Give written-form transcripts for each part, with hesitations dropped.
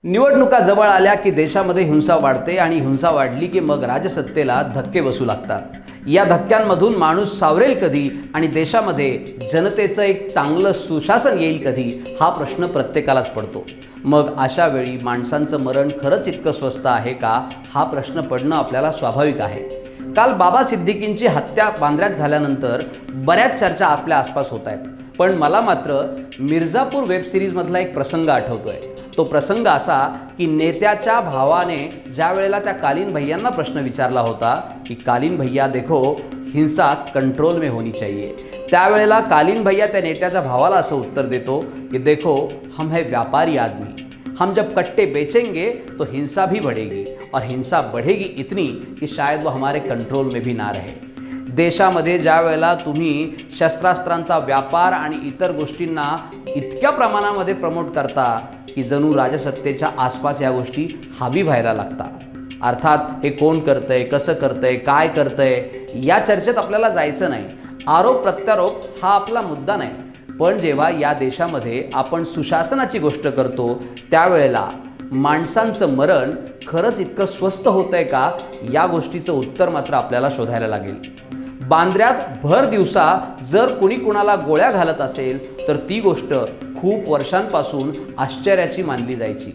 निवडणुका जवळ आल्या की देशामध्ये हिंसा वाढते आणि हिंसा वाढली की मग राजसत्तेला धक्के बसू लागतात। या धक्क्यांमधून माणूस सावरेल कधी आणि देशामध्ये जनतेचं एक चांगलं सुशासन येईल कधी, हा प्रश्न प्रत्येकालाच पडतो। मग अशा वेळी माणसांचं मरण खरंच इतकं स्वस्त आहे का, हा प्रश्न पडणं आपल्याला स्वाभाविक आहे। काल बाबा सिद्दीकींची हत्या बांद्र्यात झाल्यानंतर बऱ्याच चर्चा आपल्या आसपास होत आहेत, पण मला मात्र मिर्झापूर वेब सिरीजमधला एक प्रसंग आठवतोय। तो प्रसंग असा की नेत्याच्या भावाने ज्या वेळेला त्या कालीन भैयांना प्रश्न विचारला होता की कालीन भैया देखो, हिंसा कंट्रोल में होनी चाहिए, त्यावेळेला कालीन भैया त्या नेत्याच्या भावाला असं उत्तर देतो कि देखो हम है व्यापारी आदमी, हम जब कट्टे बेचेंगे तो हिंसा भी बढ़ेगी और हिंसा बढ़ेगी इतनी कि शायद वो हमारे कंट्रोल में भी ना रहे। देशामध्ये ज्या वेळेला तुम्ही शस्त्रास्त्रांचा व्यापार आणि इतर गोष्टींना इतक्या प्रमाणामध्ये प्रमोट करता की जणू राजसत्तेच्या आसपास या गोष्टी हावी व्हायला लागतात। अर्थात हे कोण करतंय, कसं करतंय, काय करतंय, या चर्चेत आपल्याला जायचं नाही। आरोप प्रत्यारोप हा आपला मुद्दा नाही, पण जेव्हा या देशामध्ये आपण सुशासनाची गोष्ट करतो त्यावेळेला माणसांचं मरण खरंच इतकं स्वस्त होतंय का, या गोष्टीचं उत्तर मात्र आपल्याला शोधायला लागेल। बांद्र्यात भर दिवसा जर कुणी कुणाला गोळ्या घालत असेल तर ती गोष्ट खूप वर्षांपासून आश्चर्याची मानली जायची।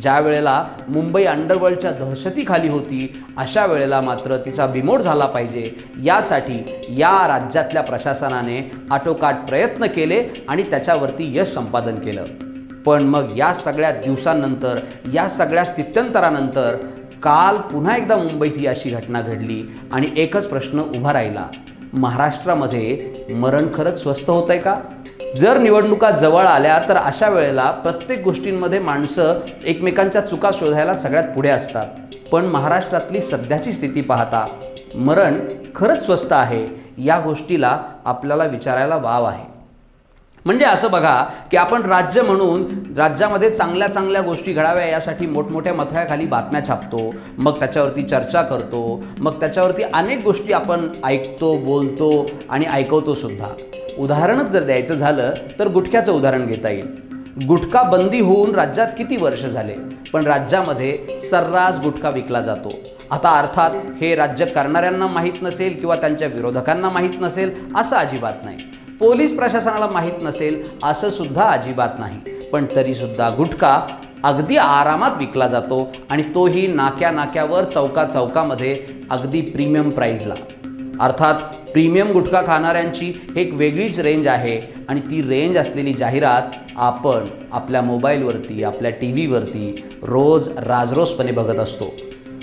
ज्या वेळेला मुंबई अंडरवर्ल्डच्या दहशतीखाली होती, अशा वेळेला मात्र तिचा बिमोड झाला पाहिजे यासाठी या राज्यातल्या प्रशासनाने आटोकाट प्रयत्न केले आणि त्याच्यावरती यश संपादन केलं। पण मग या सगळ्या दिवसांनंतर, या सगळ्या स्थित्यंतरानंतर काल पुन्हा एकदा मुंबईत ही अशी घटना घडली आणि एकच प्रश्न उभा राहिला, महाराष्ट्रामध्ये मरण खरंच स्वस्त होतंय का? जर निवडणुका जवळ आल्या तर अशा वेळेला प्रत्येक गोष्टींमध्ये माणसं एकमेकांच्या चुका शोधायला सगळ्यात पुढे असतात, पण महाराष्ट्रातली सध्याची स्थिती पाहता मरण खरंच स्वस्त आहे, या गोष्टीला आपल्याला विचारायला वाव आहे। म्हणजे असं बघा की आपण राज्य म्हणून राज्यामध्ये चांगल्या चांगल्या गोष्टी घडाव्या यासाठी मोठमोठ्या मथळ्याखाली बातम्या छापतो, मग त्याच्यावरती चर्चा करतो, मग त्याच्यावरती अनेक गोष्टी आपण ऐकतो, बोलतो आणि ऐकवतो सुद्धा। उदाहरणच जर द्यायचं झालं तर गुटख्याचं उदाहरण घेता येईल। गुटखा बंदी होऊन राज्यात किती वर्ष झाले, पण राज्यामध्ये सर्रास गुटखा विकला जातो। आता अर्थात हे राज्य करणाऱ्यांना माहीत नसेल किंवा त्यांच्या विरोधकांना माहीत नसेल असं अजिबात नाही, पोलीस प्रशासनाला माहीत नसेल असं सुद्धा अजिबात नाही, पण तरीसुद्धा गुटखा अगदी आरामात विकला जातो आणि तोही नाक्या नाक्यावर, चौका चौकामध्ये अगदी प्रीमियम प्राईजला। अर्थात प्रीमियम गुटखा खाणाऱ्यांची एक वेगळीच रेंज आहे आणि ती रेंज असलेली जाहिरात आपण आपल्या मोबाईलवरती, आपल्या टी व्हीवरती रोज राजरोसपणे बघत असतो।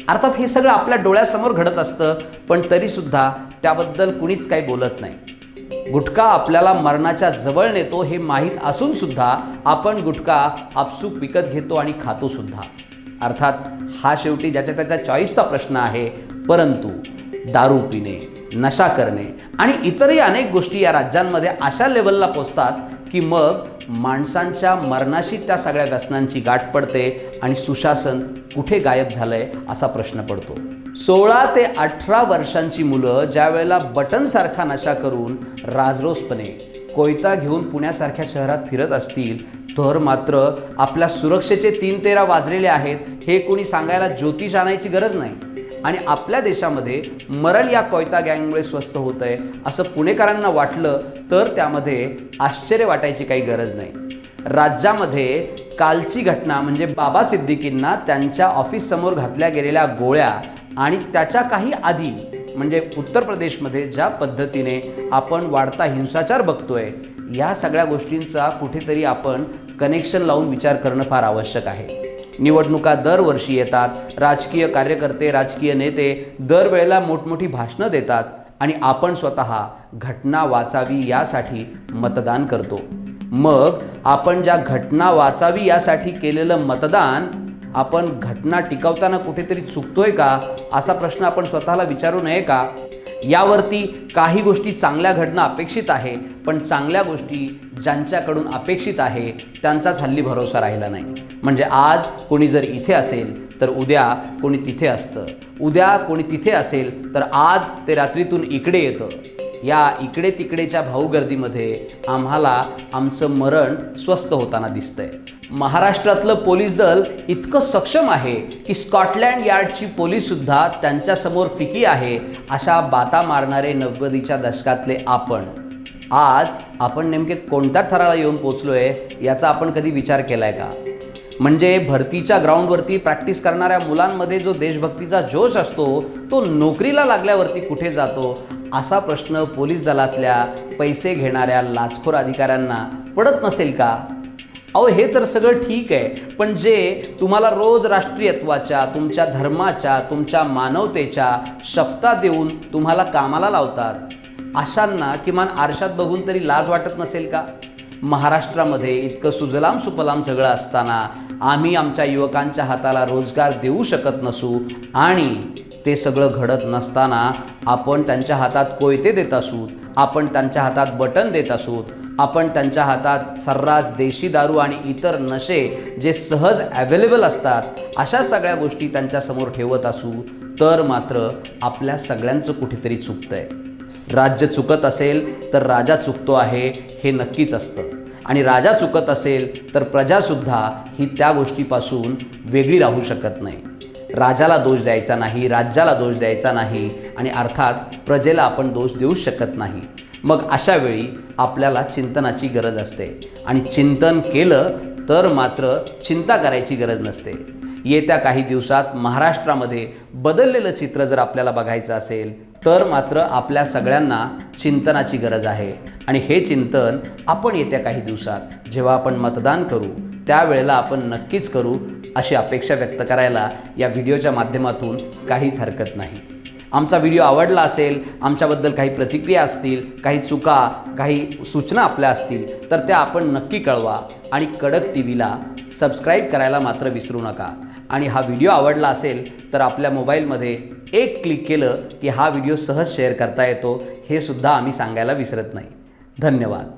अर्थात हे सगळं आपल्या डोळ्यासमोर घडत असतं, पण तरीसुद्धा त्याबद्दल कुणीच काही बोलत नाही। गुटखा आपल्याला मरणाच्या जवळ नेतो हे माहीत असून सुद्धा आपण गुटखा आपसूक विकत घेतो आणि खातो सुद्धा। अर्थात हा शेवटी ज्याच्या त्याच्या चॉईसचा प्रश्न आहे, परंतु दारू पिणे, नशा करणे आणि इतरही अनेक गोष्टी या राज्यांमध्ये अशा लेवलला पोचतात की मग माणसांच्या मरणाशी त्या सगळ्या व्यसनांची गाठ पडते आणि सुशासन कुठे गायब झालंय असा प्रश्न पडतो। 16 ते 18 वर्षांची मुलं ज्या वेळेला बटनसारखा नशा करून राजरोसपणे कोयता घेऊन पुण्यासारख्या शहरात फिरत असतील तर मात्र आपल्या सुरक्षेचे 3 तेरा वाजलेले आहेत हे कोणी सांगायला ज्योतिष आणायची गरज नाही। आणि आपल्या देशामध्ये मरण या कोयता गँगमुळे स्वस्त होतंय असं पुणेकरांना वाटलं तर त्यामध्ये आश्चर्य वाटायची काही गरज नाही। राज्यामध्ये कालची घटना म्हणजे बाबा सिद्दीकींना त्यांच्या ऑफिससमोर घातल्या गेलेल्या गोळ्या आणि त्याच्या काही आधी म्हणजे उत्तर प्रदेशमध्ये ज्या पद्धतीने आपण वाढता हिंसाचार बघतोय, या सगळ्या गोष्टींचा कुठेतरी आपण कनेक्शन लावून विचार करणं फार आवश्यक आहे। निवडणुका दरवर्षी येतात, राजकीय कार्यकर्ते, राजकीय नेते दरवेळेला मोठमोठी भाषणं देतात आणि आपण स्वतः घटना वाचावी यासाठी मतदान करतो। मग आपण ज्या घटना वाचावी यासाठी केलेलं मतदान आपण घटना टिकवताना कुठेतरी चुकतोय का, असा प्रश्न आपण स्वतःला विचारू नये का? यावरती काही गोष्टी चांगल्या घडणं अपेक्षित आहे, पण चांगल्या गोष्टी ज्यांच्याकडून अपेक्षित आहे त्यांचाच हल्ली भरोसा राहिला नाही। म्हणजे आज कोणी जर इथे असेल तर उद्या कोणी तिथे असतं, उद्या कोणी तिथे असेल तर आज ते रात्रीतून इकडे येतं। या इकडे तिकडेच्या भाऊगर्दीमध्ये आम्हाला आमचं मरण स्वस्त होताना दिसतंय। महाराष्ट्रातलं पोलीस दल इतकं सक्षम आहे की स्कॉटलँड यार्डची पोलीससुद्धा त्यांच्यासमोर फिकी आहे, अशा बाता मारणारे 90च्या दशकातले आज आपण नेमके कोणत्या थराला येऊन पोचलोय याचा आपण कधी विचार केलाय का? म्हणजे भरतीच्या ग्राउंडवरती प्रॅक्टिस करणाऱ्या मुलांमध्ये जो देशभक्तीचा जोश असतो तो नोकरीला लागल्यावरती कुठे जातो, असा प्रश्न पोलीस दलातल्या पैसे घेणाऱ्या लाचखोर अधिकाऱ्यांना पडत नसेल का? अहो, हे तर सगळं ठीक आहे, पण जे तुम्हाला रोज राष्ट्रीयत्वाच्या, तुमच्या धर्माच्या, तुमच्या मानवतेच्या शपथा देऊन तुम्हाला कामाला लावतात, अशांना किमान आरशात बघून तरी लाज वाटत नसेल का? महाराष्ट्रामध्ये इतकं सुजलाम सुफलाम सगळं असताना आम्ही आमच्या युवकांच्या हाताला रोजगार देऊ शकत नसू आणि ते सगळं घडत नसताना आपण त्यांच्या हातात कोयते देत असू, आपण त्यांच्या हातात बटन देत असू, आपण त्यांच्या हातात सर्रास देशी दारू आणि इतर नशे जे सहज अवेलेबल असतात, अशा सगळ्या गोष्टी त्यांच्यासमोर ठेवत असू, तर मात्र आपल्या सगळ्यांचं कुठेतरी चुकतंय. राज्य चुकत असेल तर राजा चुकतो आहे हे नक्कीच असतं, आणि राजा चुकत असेल तर प्रजासुद्धा ही त्या गोष्टीपासून वेगळी राहू शकत नाही. राजाला दोष द्यायचा नाही, राज्याला दोष द्यायचा नाही, आणि अर्थात प्रजेला आपण दोष देऊ शकत नाही. मग अशा वेळी आपल्याला चिंतनाची गरज असते, आणि चिंतन केलं तर मात्र चिंता करायची गरज नसते. येत्या काही दिवसात महाराष्ट्रामध्ये बदललेलं चित्र जर आपल्याला बघायचं असेल तर मात्र आपल्या सगळ्यांना चिंतनाची गरज आहे, आणि हे चिंतन आपण येत्या काही दिवसात जेव्हा आपण मतदान करू त्यावेळेला आपण नक्कीच करू, अशी अपेक्षा व्यक्त करायला या व्हिडिओच्या माध्यमातून काहीच हरकत नाही. आमचा व्हिडिओ आवडला असेल, आमच्याबद्दल काही प्रतिक्रिया असतील, काही चुका, काही सूचना आपल्या असतील तर त्या आपण नक्की कळवा, आणि कडक टीव्हीला सबस्क्राईब करायला मात्र विसरू नका. आणि हा व्हिडिओ आवडला असेल तर आपल्या मोबाईलमध्ये एक क्लिक केलं की हा व्हिडिओ सहज शेअर करता येतो, हे सुद्धा आम्ही सांगायला विसरत नाही. धन्यवाद.